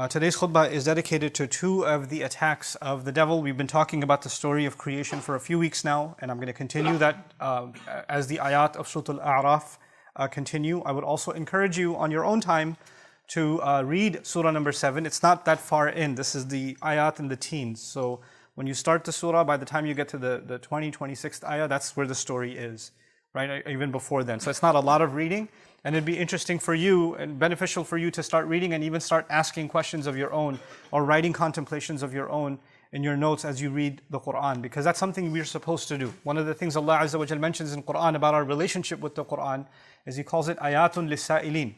Today's khutbah is dedicated to two of the attacks of the devil. We've been talking about the story of creation for a few weeks now, and I'm going to continue that as the ayat of Surah Al-A'raf continue. I would also encourage you on your own time to read Surah number 7. It's not that far in. This is the ayat in the teens. So when you start the surah, by the time you get to the 26th ayah, that's where the story is, right? Even before then. So it's not a lot of reading. And it'd be interesting for you and beneficial for you to start reading and even start asking questions of your own or writing contemplations of your own in your notes as you read the Quran, because that's something we're supposed to do. One of the things Allah Azza wa Jal mentions in Quran about our relationship with the Quran is He calls it ayatun lis-sa'ilin.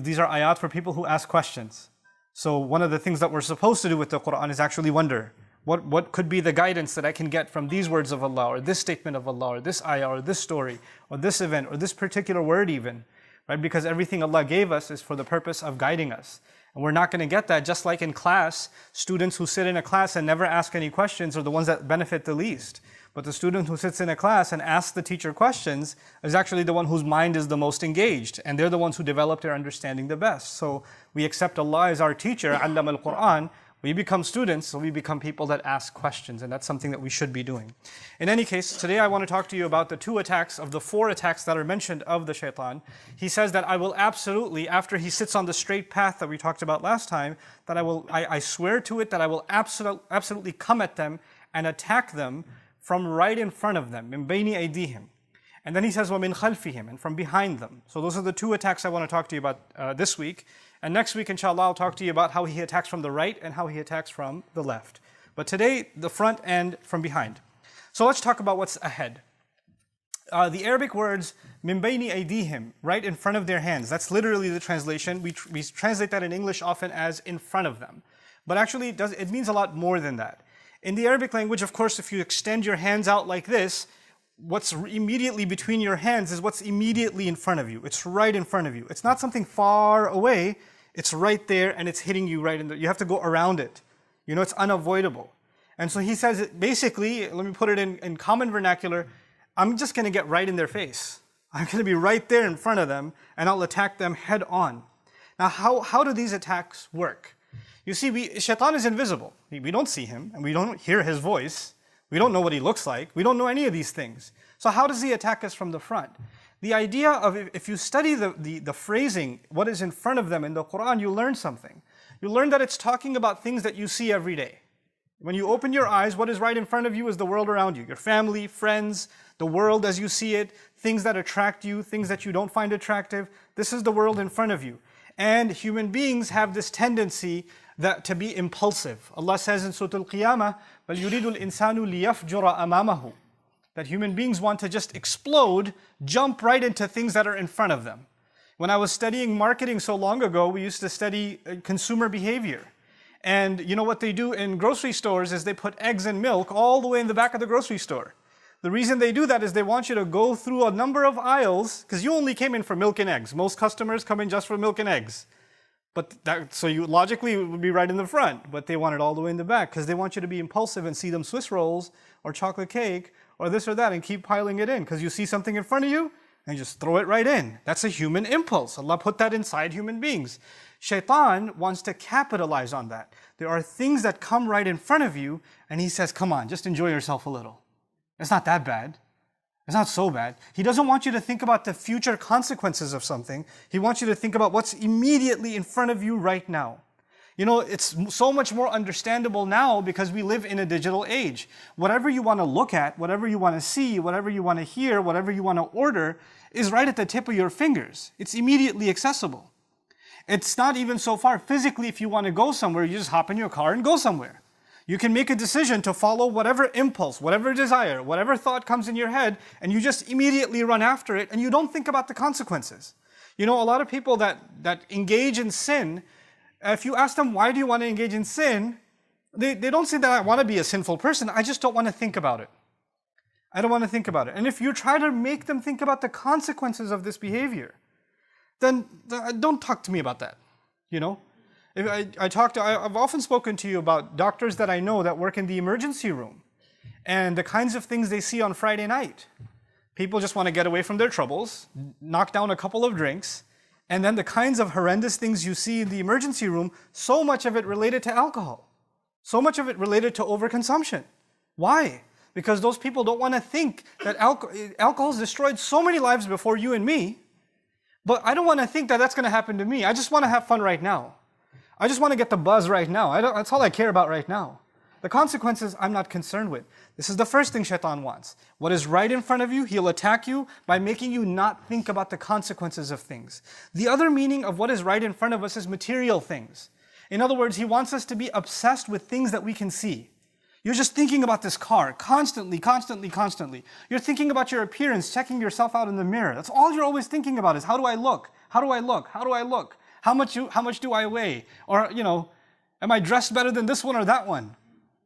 These are ayat for people who ask questions. So one of the things that we're supposed to do with the Quran is actually wonder, what could be the guidance that I can get from these words of Allah, or this statement of Allah, or this ayah, or this story, or this event, or this particular word even, right? Because everything Allah gave us is for the purpose of guiding us. And we're not going to get that, just like in class, students who sit in a class and never ask any questions are the ones that benefit the least. But the student who sits in a class and asks the teacher questions is actually the one whose mind is the most engaged, and they're the ones who develop their understanding the best. So we accept Allah as our teacher, Allama al-Quran. We become students, so we become people that ask questions, and that's something that we should be doing. In any case, today I want to talk to you about the two attacks of the four attacks that are mentioned of the shaitan. He says that I will absolutely, after he sits on the straight path that we talked about last time, that I swear to it that I will absolutely come at them and attack them from right in front of them, min bayni aydihim. And then he says, وَمِنْ خَلْفِهِمْ, and from behind them. So those are the two attacks I want to talk to you about this week. And next week, inshallah, I'll talk to you about how he attacks from the right and how he attacks from the left. But today, the front and from behind. So let's talk about what's ahead. The Arabic words, مِنْ بَيْنِ أَيْدِيهِمْ, right in front of their hands. That's literally the translation. We translate that in English often as in front of them. But actually, it means a lot more than that. In the Arabic language, of course, if you extend your hands out like this, what's immediately between your hands is what's immediately in front of you. It's right in front of you. It's not something far away. It's right there and it's hitting you right in the, you have to go around it. You know, it's unavoidable. And so he says, basically, let me put it in common vernacular, I'm just going to get right in their face. I'm going to be right there in front of them and I'll attack them head on. Now, how do these attacks work? You see, shaitan is invisible. We don't see him and we don't hear his voice. We don't know what he looks like. We don't know any of these things. So how does he attack us from the front? The idea of, if you study the phrasing, what is in front of them in the Quran, you learn something. You learn that it's talking about things that you see every day. When you open your eyes, what is right in front of you is the world around you. Your family, friends, the world as you see it, things that attract you, things that you don't find attractive. This is the world in front of you. And human beings have this tendency to be impulsive. Allah says in Surah Al-Qiyamah, بَلْ يُرِيدُ الْإِنسَانُ لِيَفْجُرَ أَمَامَهُ, that human beings want to just explode, jump right into things that are in front of them. When I was studying marketing so long ago, we used to study consumer behavior. And you know what they do in grocery stores is they put eggs and milk all the way in the back of the grocery store. The reason they do that is they want you to go through a number of aisles, because you only came in for milk and eggs. Most customers come in just for milk and eggs. So you logically would be right in the front, but they want it all the way in the back because they want you to be impulsive and see them Swiss rolls or chocolate cake or this or that and keep piling it in because you see something in front of you and you just throw it right in. That's a human impulse. Allah put that inside human beings. Shaitan wants to capitalize on that. There are things that come right in front of you and he says, come on, just enjoy yourself a little. It's not that bad. It's not so bad. He doesn't want you to think about the future consequences of something. He wants you to think about what's immediately in front of you right now. You know, it's so much more understandable now because we live in a digital age. Whatever you want to look at, whatever you want to see, whatever you want to hear, whatever you want to order is right at the tip of your fingers. It's immediately accessible. It's not even so far. Physically, if you want to go somewhere, you just hop in your car and go somewhere. You can make a decision to follow whatever impulse, whatever desire, whatever thought comes in your head, and you just immediately run after it, and you don't think about the consequences. You know, a lot of people that engage in sin, if you ask them, why do you want to engage in sin? They don't say that I want to be a sinful person, I just don't want to think about it. I don't want to think about it. And if you try to make them think about the consequences of this behavior, then don't talk to me about that, you know? I've often spoken to you about doctors that I know that work in the emergency room and the kinds of things they see on Friday night. People just want to get away from their troubles, knock down a couple of drinks, And then the kinds of horrendous things you see in the emergency room, so much of it related to alcohol. So much of it related to overconsumption. Why? Because those people don't want to think that alcohol has destroyed so many lives before you and me, but I don't want to think that that's going to happen to me. I just want to have fun right now. I just want to get the buzz right now. That's all I care about right now. The consequences, I'm not concerned with. This is the first thing shaitan wants. What is right in front of you, he'll attack you by making you not think about the consequences of things. The other meaning of what is right in front of us is material things. In other words, he wants us to be obsessed with things that we can see. You're just thinking about this car constantly, constantly, constantly. You're thinking about your appearance, checking yourself out in the mirror. That's all you're always thinking about is, how do I look? How do I look? How do I look? How much do I weigh? Or, am I dressed better than this one or that one?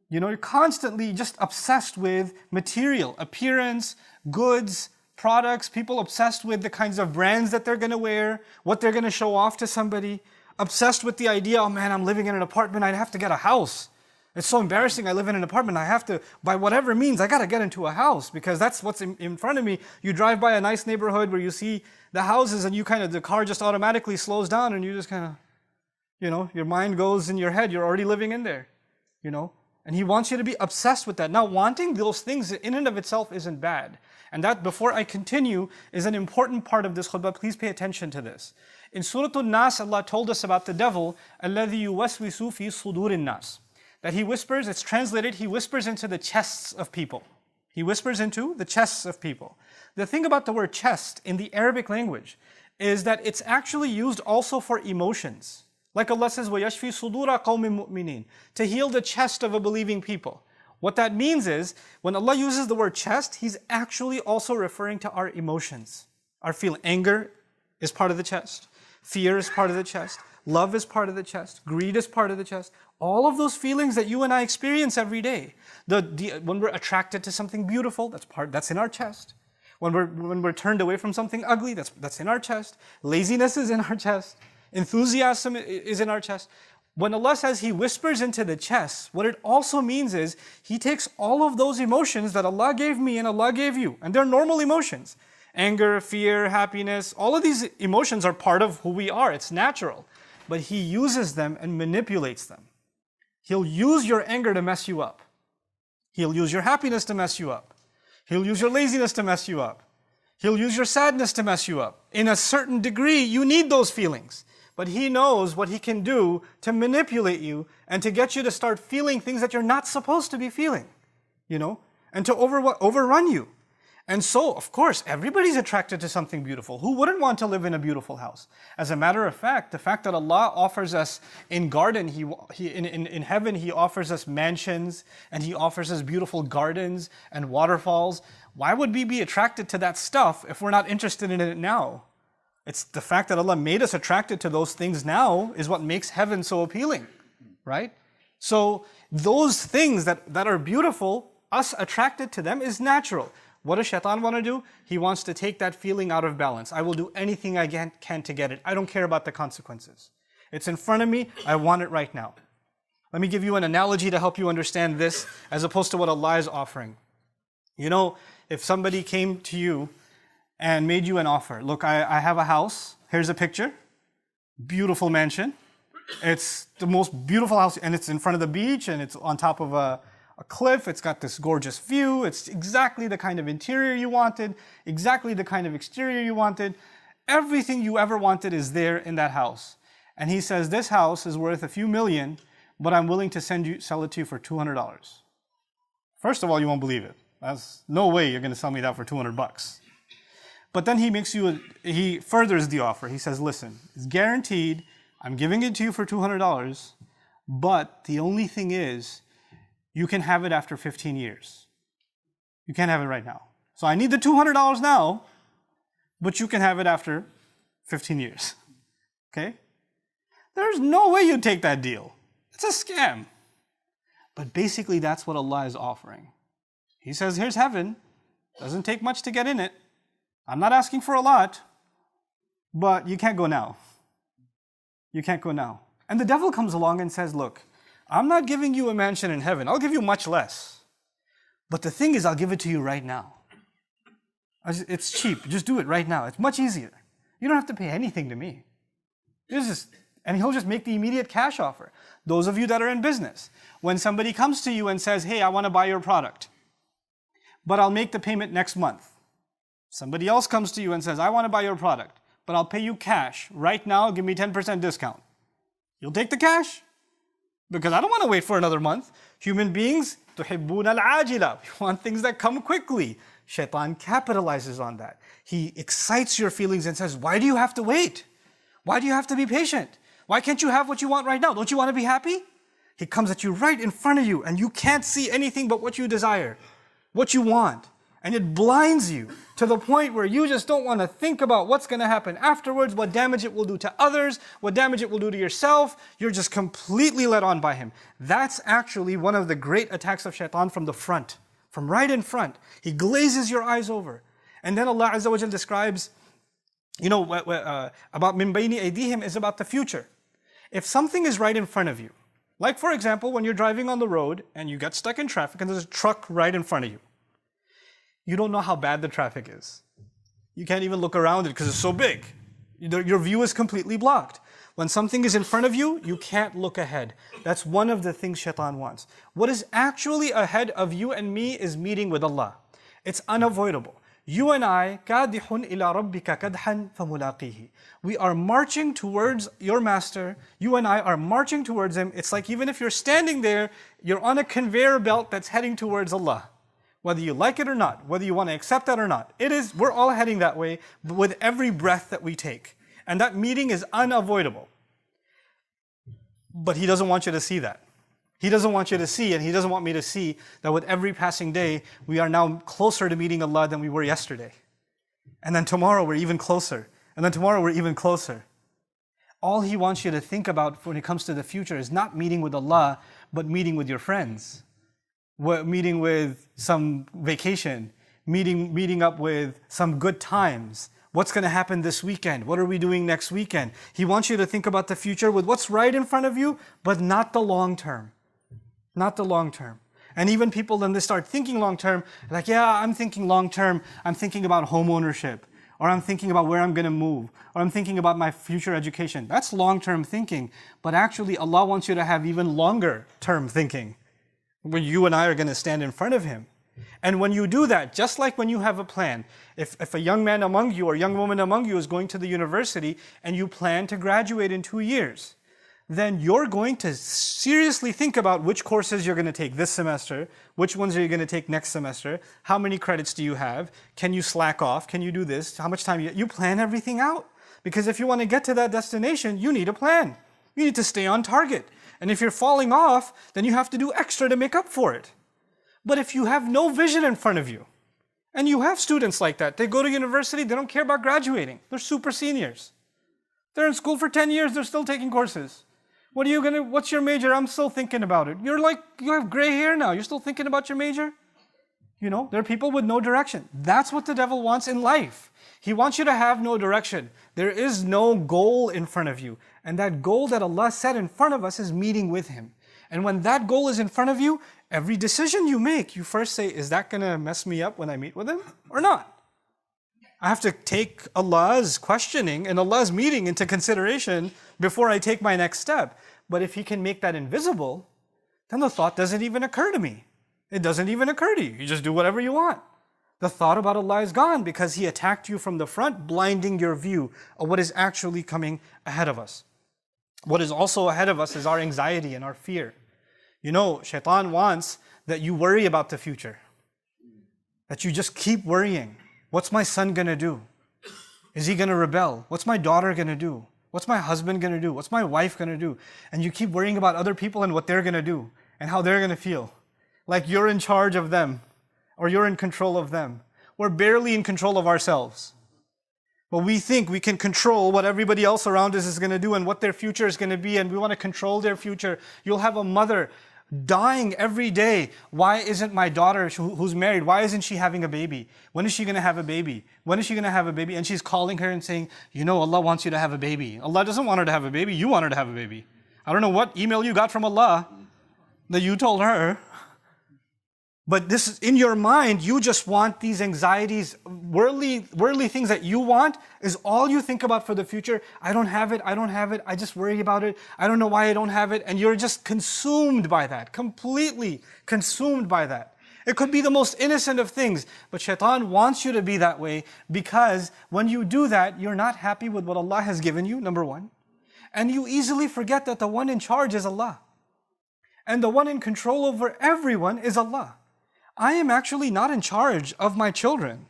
You're constantly just obsessed with material, appearance, goods, products, people obsessed with the kinds of brands that they're going to wear, what they're going to show off to somebody, obsessed with the idea, oh man, I'm living in an apartment, I'd have to get a house. It's so embarrassing, I live in an apartment, I have to, by whatever means, I got to get into a house because that's what's in front of me. You drive by a nice neighborhood where you see the houses and the car just automatically slows down and you just kind of, your mind goes in your head, you're already living in there, And he wants you to be obsessed with that. Now, wanting those things in and of itself isn't bad. And that, before I continue, is an important part of this khutbah. Please pay attention to this. In Surah An-Nas, Allah told us about the devil, الَّذِي يُوَسْوِسُ فِي صُدُورِ النَّاسِ. That he whispers, it's translated, he whispers into the chests of people. He whispers into the chests of people. The thing about the word chest in the Arabic language is that it's actually used also for emotions. Like Allah says, وَيَشْفِي صُدُورَ قَوْمٍ مُؤْمِنِينَ, to heal the chest of a believing people. What that means is, when Allah uses the word chest, He's actually also referring to our emotions. Our feeling. Anger is part of the chest. Fear is part of the chest. Love is part of the chest. Greed is part of the chest. All of those feelings that you and I experience every day. When we're attracted to something beautiful, that's in our chest. When we're turned away from something ugly, that's in our chest. Laziness is in our chest. Enthusiasm is in our chest. When Allah says He whispers into the chest, what it also means is He takes all of those emotions that Allah gave me and Allah gave you, and they're normal emotions. Anger, fear, happiness, all of these emotions are part of who we are. It's natural. But He uses them and manipulates them. He'll use your anger to mess you up. He'll use your happiness to mess you up. He'll use your laziness to mess you up. He'll use your sadness to mess you up. In a certain degree, you need those feelings. But He knows what He can do to manipulate you and to get you to start feeling things that you're not supposed to be feeling, and to overrun you. And so, of course, everybody's attracted to something beautiful. Who wouldn't want to live in a beautiful house? As a matter of fact, the fact that Allah offers us in heaven, He offers us mansions and He offers us beautiful gardens and waterfalls. Why would we be attracted to that stuff if we're not interested in it now? It's the fact that Allah made us attracted to those things now is what makes heaven so appealing, right? So those things that are beautiful, us attracted to them is natural. What does shaitan want to do? He wants to take that feeling out of balance. I will do anything I can to get it. I don't care about the consequences. It's in front of me. I want it right now. Let me give you an analogy to help you understand this as opposed to what Allah is offering. If somebody came to you and made you an offer. Look, I have a house. Here's a picture. Beautiful mansion. It's the most beautiful house, and it's in front of the beach, and it's on top of a cliff. It's got this gorgeous view. It's exactly the kind of interior you wanted, exactly the kind of exterior you wanted. Everything you ever wanted is there in that house. And he says, this house is worth a few million, but I'm willing to sell it to you for $200. First of all, you won't believe it. That's no way you're going to sell me that for $200. But then he furthers the offer. He says, listen, it's guaranteed. I'm giving it to you for $200, but the only thing is, you can have it after 15 years. You can't have it right now. So I need the $200 now, but you can have it after 15 years. Okay? There's no way you'd take that deal. It's a scam. But basically, that's what Allah is offering. He says, here's heaven. Doesn't take much to get in it. I'm not asking for a lot, but you can't go now. You can't go now. And the devil comes along and says, look, I'm not giving you a mansion in heaven. I'll give you much less. But the thing is, I'll give it to you right now. It's cheap. Just do it right now. It's much easier. You don't have to pay anything to me. And he'll just make the immediate cash offer. Those of you that are in business, when somebody comes to you and says, hey, I want to buy your product, but I'll make the payment next month. Somebody else comes to you and says, I want to buy your product, but I'll pay you cash. Right now, give me 10% discount. You'll take the cash? Because I don't want to wait for another month. Human beings, تُحِبُّونَ الْعَاجِلَةِ. We want things that come quickly. Shaitan capitalizes on that. He excites your feelings and says, why do you have to wait? Why do you have to be patient? Why can't you have what you want right now? Don't you want to be happy? He comes at you right in front of you and you can't see anything but what you desire, what you want. And it blinds you to the point where you just don't want to think about what's going to happen afterwards, what damage it will do to others, what damage it will do to yourself. You're just completely led on by him. That's actually one of the great attacks of shaitan from the front, from right in front. He glazes your eyes over. And then Allah Azza wa Jal describes, about min bayni aydihim is about the future. If something is right in front of you, like for example, when you're driving on the road and you get stuck in traffic and there's a truck right in front of you, you don't know how bad the traffic is. You can't even look around it because it's so big. Your view is completely blocked. When something is in front of you, you can't look ahead. That's one of the things shaitan wants. What is actually ahead of you and me is meeting with Allah. It's unavoidable. You and I, كَادِحٌ إِلَىٰ رَبِّكَ كَدْحًا فَمُلَاقِيهِ. We are marching towards your master. You and I are marching towards him. It's like even if you're standing there, you're on a conveyor belt that's heading towards Allah. Whether you like it or not, whether you want to accept that or not, we're all heading that way with every breath that we take. And that meeting is unavoidable. But he doesn't want you to see that. He doesn't want you to see, and he doesn't want me to see, that with every passing day, we are now closer to meeting Allah than we were yesterday. And then tomorrow we're even closer. And then tomorrow we're even closer. All he wants you to think about when it comes to the future is not meeting with Allah, but meeting with your friends. Meeting with some vacation, meeting up with some good times. What's going to happen this weekend? What are we doing next weekend? He wants you to think about the future with what's right in front of you, but not the long term. Not the long term. And even people, then they start thinking long term, like, yeah, I'm thinking long term. I'm thinking about home ownership, or I'm thinking about where I'm going to move, or I'm thinking about my future education. That's long term thinking. But actually, Allah wants you to have even longer term thinking, when you and I are going to stand in front of him. And when you do that, just like when you have a plan, if a young man among you or young woman among you is going to the university and you plan to graduate in 2 years, then you're going to seriously think about which courses you're going to take this semester, which ones are you going to take next semester, how many credits do you have, can you slack off, can you do this, how much time you plan everything out. Because if you want to get to that destination, you need a plan. You need to stay on target. And if you're falling off, then you have to do extra to make up for it. But if you have no vision in front of you, and you have students like that, they go to university, they don't care about graduating. They're super seniors. They're in school for 10 years, they're still taking courses. What's your major? I'm still thinking about it. You have gray hair now, you're still thinking about your major? There are people with no direction. That's what the devil wants in life. He wants you to have no direction. There is no goal in front of you. And that goal that Allah set in front of us is meeting with him. And when that goal is in front of you, every decision you make, you first say, is that going to mess me up when I meet with him or not? I have to take Allah's questioning and Allah's meeting into consideration before I take my next step. But if he can make that invisible, then the thought doesn't even occur to me. It doesn't even occur to you. You just do whatever you want. The thought about Allah is gone because he attacked you from the front, blinding your view of what is actually coming ahead of us. What is also ahead of us is our anxiety and our fear. Shaitan wants that you worry about the future. That you just keep worrying. What's my son going to do? Is he going to rebel? What's my daughter going to do? What's my husband going to do? What's my wife going to do? And you keep worrying about other people and what they're going to do and how they're going to feel. Like you're in charge of them or you're in control of them. We're barely in control of ourselves. But we think we can control what everybody else around us is going to do and what their future is going to be, and we want to control their future. You'll have a mother dying every day. Why isn't my daughter who's married, why isn't she having a baby? When is she going to have a baby? When is she going to have a baby? And she's calling her and saying, Allah wants you to have a baby. Allah doesn't want her to have a baby. You want her to have a baby. I don't know what email you got from Allah that you told her. But this is in your mind, you just want these anxieties, worldly things that you want is all you think about for the future. I don't have it, I just worry about it. I don't know why I don't have it. And you're just consumed by that, completely consumed by that. It could be the most innocent of things, but shaitan wants you to be that way because when you do that, you're not happy with what Allah has given you, number one. And you easily forget that the one in charge is Allah. And the one in control over everyone is Allah. I am actually not in charge of my children.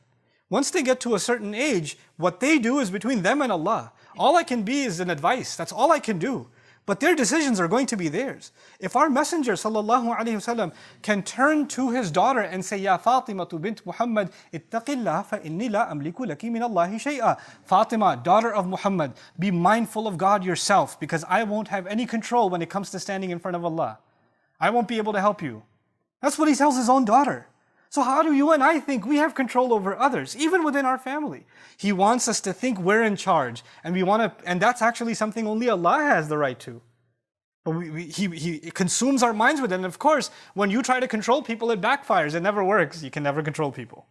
Once they get to a certain age, what they do is between them and Allah. All I can be is an advice. That's all I can do. But their decisions are going to be theirs. If our Messenger ﷺ can turn to his daughter and say, Ya Fatima bint Muhammad, ittaqillah fa inni la amliku laki min Allahi shay'a. Fatima, daughter of Muhammad, be mindful of God yourself because I won't have any control when it comes to standing in front of Allah. I won't be able to help you. That's what he tells his own daughter. So how do you and I think we have control over others, even within our family? He wants us to think we're in charge, and and that's actually something only Allah has the right to. But he consumes our minds with it. And of course, when you try to control people, it backfires. It never works. You can never control people.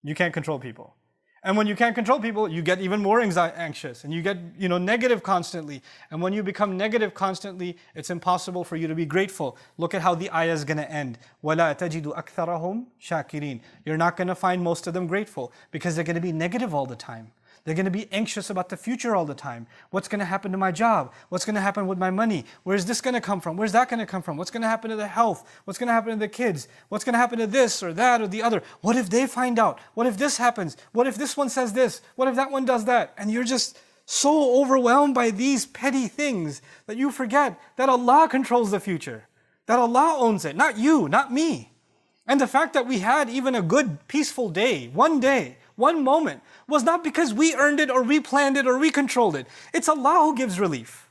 You can't control people. And when you can't control people, you get even more anxious and you get, negative constantly. And when you become negative constantly, it's impossible for you to be grateful. Look at how the ayah is going to end. وَلَا تَجِدُ أَكْثَرَهُمْ شَاكِرِينَ. You're not going to find most of them grateful because they're going to be negative all the time. They're going to be anxious about the future all the time. What's going to happen to my job? What's going to happen with my money? Where's this going to come from? Where's that going to come from? What's going to happen to the health? What's going to happen to the kids? What's going to happen to this or that or the other? What if they find out? What if this happens? What if this one says this? What if that one does that? And you're just so overwhelmed by these petty things that you forget that Allah controls the future. That Allah owns it, not you, not me. And the fact that we had even a good, peaceful day, one moment, was not because we earned it or we planned it or we controlled it. It's Allah who gives relief.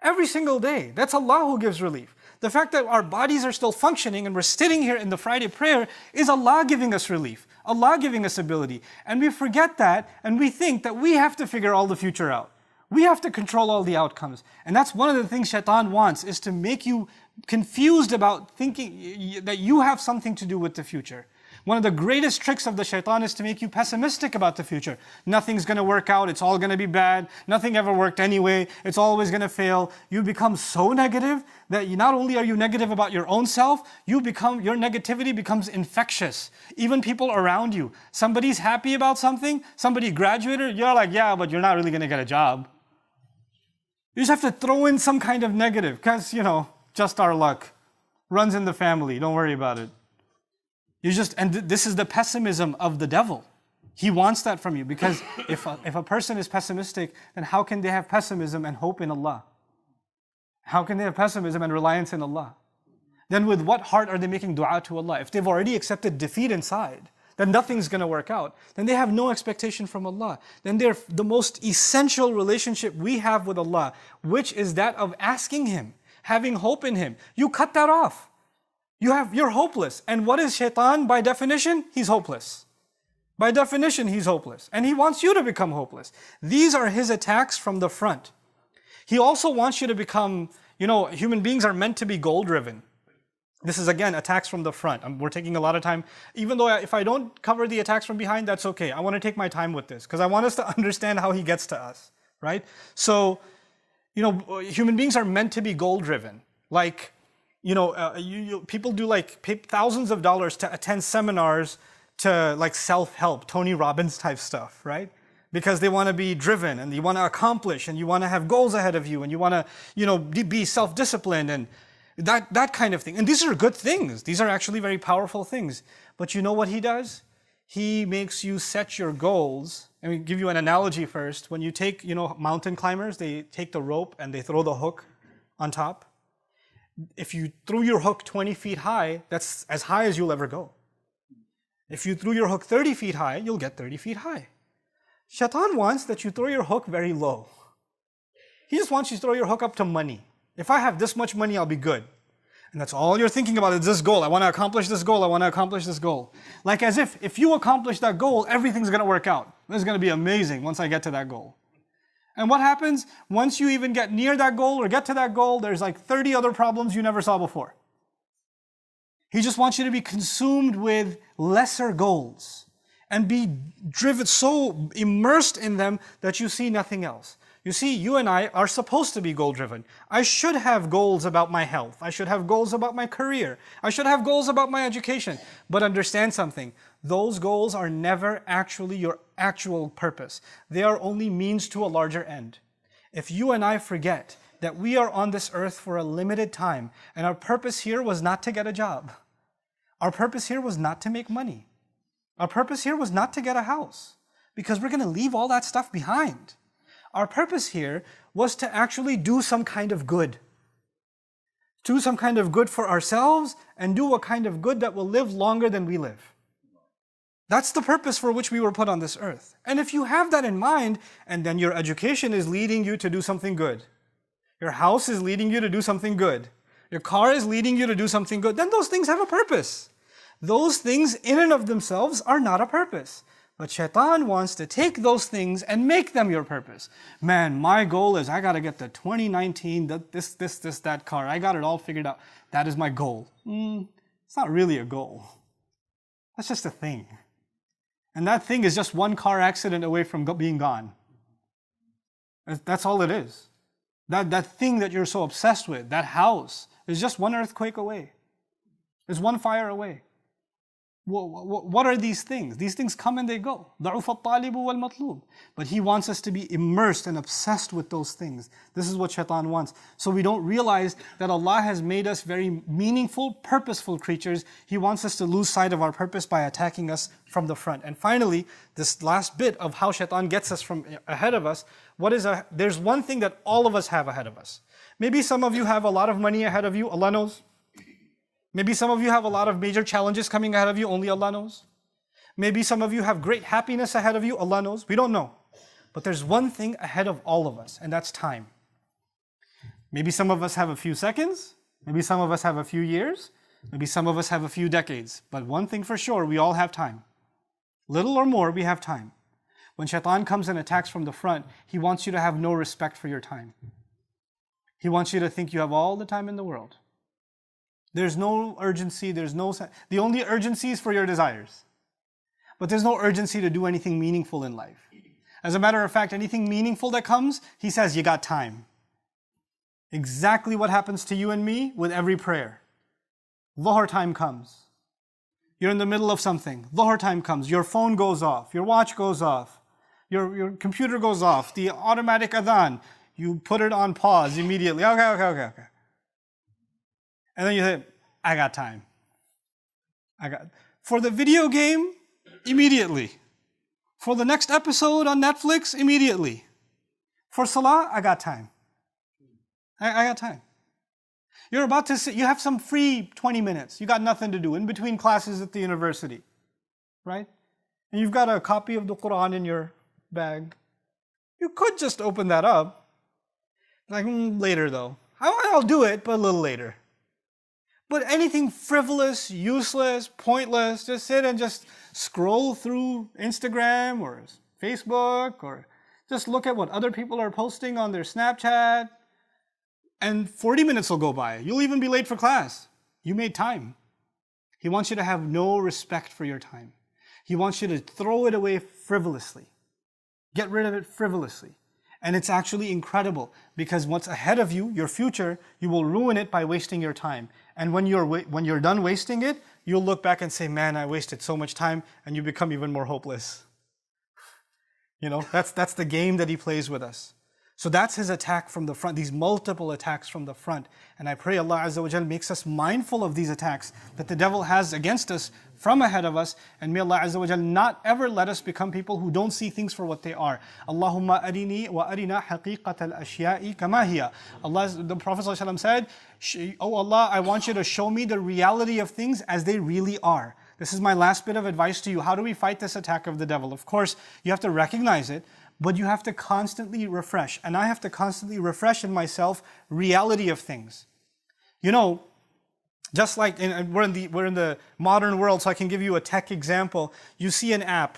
Every single day, that's Allah who gives relief. The fact that our bodies are still functioning and we're sitting here in the Friday prayer is Allah giving us relief. Allah giving us ability. And we forget that and we think that we have to figure all the future out. We have to control all the outcomes. And that's one of the things shaitan wants, is to make you confused about thinking that you have something to do with the future. One of the greatest tricks of the shaitan is to make you pessimistic about the future. Nothing's going to work out. It's all going to be bad. Nothing ever worked anyway. It's always going to fail. You become so negative that not only are you negative about your own self, your negativity becomes infectious. Even people around you. Somebody's happy about something. Somebody graduated. You're like, yeah, but you're not really going to get a job. You just have to throw in some kind of negative because, just our luck. Runs in the family. Don't worry about it. And this is the pessimism of the devil. He wants that from you because if a person is pessimistic, then how can they have pessimism and hope in Allah? How can they have pessimism and reliance in Allah? Then with what heart are they making dua to Allah? If they've already accepted defeat inside, then nothing's going to work out. Then they have no expectation from Allah. Then they're the most essential relationship we have with Allah, which is that of asking Him, having hope in Him. You cut that off. You're hopeless. And what is shaitan by definition? He's hopeless. By definition, he's hopeless. And he wants you to become hopeless. These are his attacks from the front. He also wants you to become, human beings are meant to be goal-driven. This is, again, attacks from the front. We're taking a lot of time. Even though if I don't cover the attacks from behind, that's okay. I want to take my time with this because I want us to understand how he gets to us, right? So, human beings are meant to be goal-driven. Like, people do pay thousands of dollars to attend seminars to self-help, Tony Robbins type stuff, right? Because they want to be driven and you want to accomplish and you want to have goals ahead of you and you want to, be self-disciplined and that kind of thing. And these are good things. These are actually very powerful things. But you know what he does? He makes you set your goals. Let me give you an analogy first. When you take, mountain climbers, they take the rope and they throw the hook on top. If you threw your hook 20 feet high, that's as high as you'll ever go. If you threw your hook 30 feet high, you'll get 30 feet high. Shaitan wants that you throw your hook very low. He just wants you to throw your hook up to money. If I have this much money, I'll be good. And that's all you're thinking about is this goal. I want to accomplish this goal. I want to accomplish this goal. Like as if you accomplish that goal, everything's going to work out. This is going to be amazing once I get to that goal. And what happens? Once you even get near that goal or get to that goal, there's 30 other problems you never saw before. He just wants you to be consumed with lesser goals and be driven, so immersed in them that you see nothing else. You see, you and I are supposed to be goal-driven. I should have goals about my health. I should have goals about my career. I should have goals about my education. But understand something. Those goals are never actually your actual purpose. They are only means to a larger end. If you and I forget that we are on this earth for a limited time, and our purpose here was not to get a job. Our purpose here was not to make money. Our purpose here was not to get a house, because we're going to leave all that stuff behind. Our purpose here was to actually do some kind of good. Do some kind of good for ourselves and do a kind of good that will live longer than we live. That's the purpose for which we were put on this earth. And if you have that in mind, and then your education is leading you to do something good, your house is leading you to do something good, your car is leading you to do something good, then those things have a purpose. Those things in and of themselves are not a purpose. But shaitan wants to take those things and make them your purpose. Man, my goal is I got to get the 2019, that car. I got it all figured out. That is my goal. It's not really a goal. That's just a thing. And that thing is just one car accident away from being gone. That's all it is. That thing that you're so obsessed with, that house, is just one earthquake away. It's one fire away. What are these things? These things come and they go. ضَعُفَ الطَّالِبُ وَالْمَطْلُوبُ. But he wants us to be immersed and obsessed with those things. This is what shaitan wants. So we don't realize that Allah has made us very meaningful, purposeful creatures. He wants us to lose sight of our purpose by attacking us from the front. And finally, this last bit of how shaitan gets us from ahead of us, there's one thing that all of us have ahead of us. Maybe some of you have a lot of money ahead of you, Allah knows. Maybe some of you have a lot of major challenges coming ahead of you, only Allah knows. Maybe some of you have great happiness ahead of you, Allah knows. We don't know. But there's one thing ahead of all of us, and that's time. Maybe some of us have a few seconds. Maybe some of us have a few years. Maybe some of us have a few decades. But one thing for sure, we all have time. Little or more, we have time. When shaitan comes and attacks from the front, he wants you to have no respect for your time. He wants you to think you have all the time in the world. There's no urgency, the only urgency is for your desires. But there's no urgency to do anything meaningful in life. As a matter of fact, anything meaningful that comes, he says, you got time. Exactly what happens to you and me with every prayer. Dhuhr time comes. You're in the middle of something. Dhuhr time comes. Your phone goes off. Your watch goes off. Your computer goes off. The automatic adhan. You put it on pause immediately. Okay. And then you say, I got time. For the video game, immediately. For the next episode on Netflix, immediately. For salah, I got time. I got time. You're about to sit, you have some free 20 minutes. You got nothing to do in between classes at the university. Right? And you've got a copy of the Quran in your bag. You could just open that up. Like, later though. I'll do it, but a little later. But anything frivolous, useless, pointless, just sit and just scroll through Instagram or Facebook or just look at what other people are posting on their Snapchat. And 40 minutes will go by. You'll even be late for class. You made time. He wants you to have no respect for your time. He wants you to throw it away frivolously. Get rid of it frivolously. And it's actually incredible because what's ahead of you, your future, you will ruin it by wasting your time. And when you're done wasting it, you'll look back and say, man, I wasted so much time, and you become even more hopeless. You know, that's the game that he plays with us. So that's his attack from the front, these multiple attacks from the front. And I pray Allah Azza wa Jal makes us mindful of these attacks that the devil has against us from ahead of us. And may Allah Azza wa Jal not ever let us become people who don't see things for what they are. Allahumma arini wa arina haqiqat al-ashya'i kama hiya. The Prophet ﷺ said, Oh Allah, I want you to show me the reality of things as they really are. This is my last bit of advice to you. How do we fight this attack of the devil? Of course, you have to recognize it. But you have to constantly refresh. And I have to constantly refresh in myself reality of things. You know, just like we're in the modern world, so I can give you a tech example. You see an app,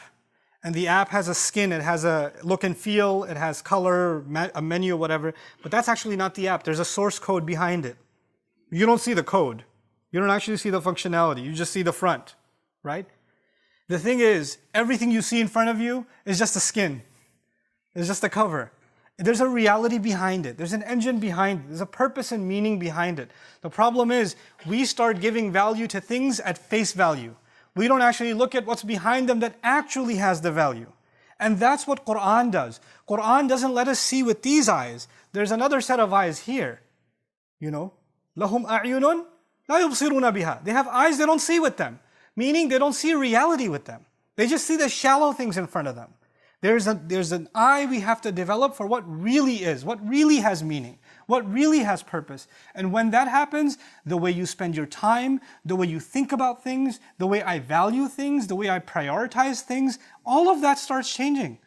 and the app has a skin, it has a look and feel, it has color, a menu, whatever. But that's actually not the app. There's a source code behind it. You don't see the code. You don't actually see the functionality. You just see the front, right? The thing is, everything you see in front of you is just the skin. It's just a cover. There's a reality behind it. There's an engine behind it. There's a purpose and meaning behind it. The problem is, we start giving value to things at face value. We don't actually look at what's behind them that actually has the value. And that's what Quran does. Quran doesn't let us see with these eyes. There's another set of eyes here. You know, لَهُمْ أَعْيُنٌ لَا يُبْصِرُونَ بِهَا. They have eyes they don't see with them. Meaning they don't see reality with them. They just see the shallow things in front of them. There's an eye we have to develop for what really is, what really has meaning, what really has purpose. And when that happens, the way you spend your time, the way you think about things, the way I value things, the way I prioritize things, all of that starts changing.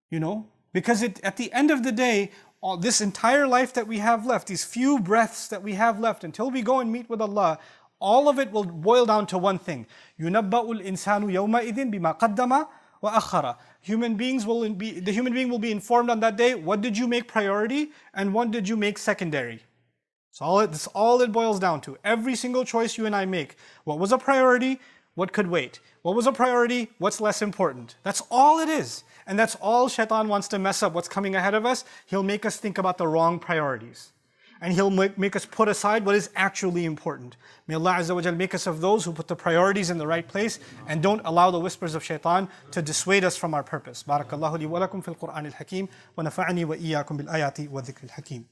You know, because at the end of the day, this entire life that we have left, these few breaths that we have left until we go and meet with Allah, all of it will boil down to one thing. يُنَبَّأُ الْإِنسَانُ يَوْمَئِذٍ بِمَا قَدَّمَ وَأَخَّرَ. The human being will be informed on that day, what did you make priority and what did you make secondary? That's all it boils down to. Every single choice you and I make. What was a priority? What could wait? What was a priority? What's less important? That's all it is. And that's all Shaitan wants to mess up what's coming ahead of us. He'll make us think about the wrong priorities. And he'll make us put aside what is actually important. May Allah Azza wa Jal make us of those who put the priorities in the right place and don't allow the whispers of shaitan to dissuade us from our purpose. Barakallahu li wa lakum fil Qur'an al-Hakim wa nafa'ani wa iyyakum bil ayati wa dhikr al-Hakim.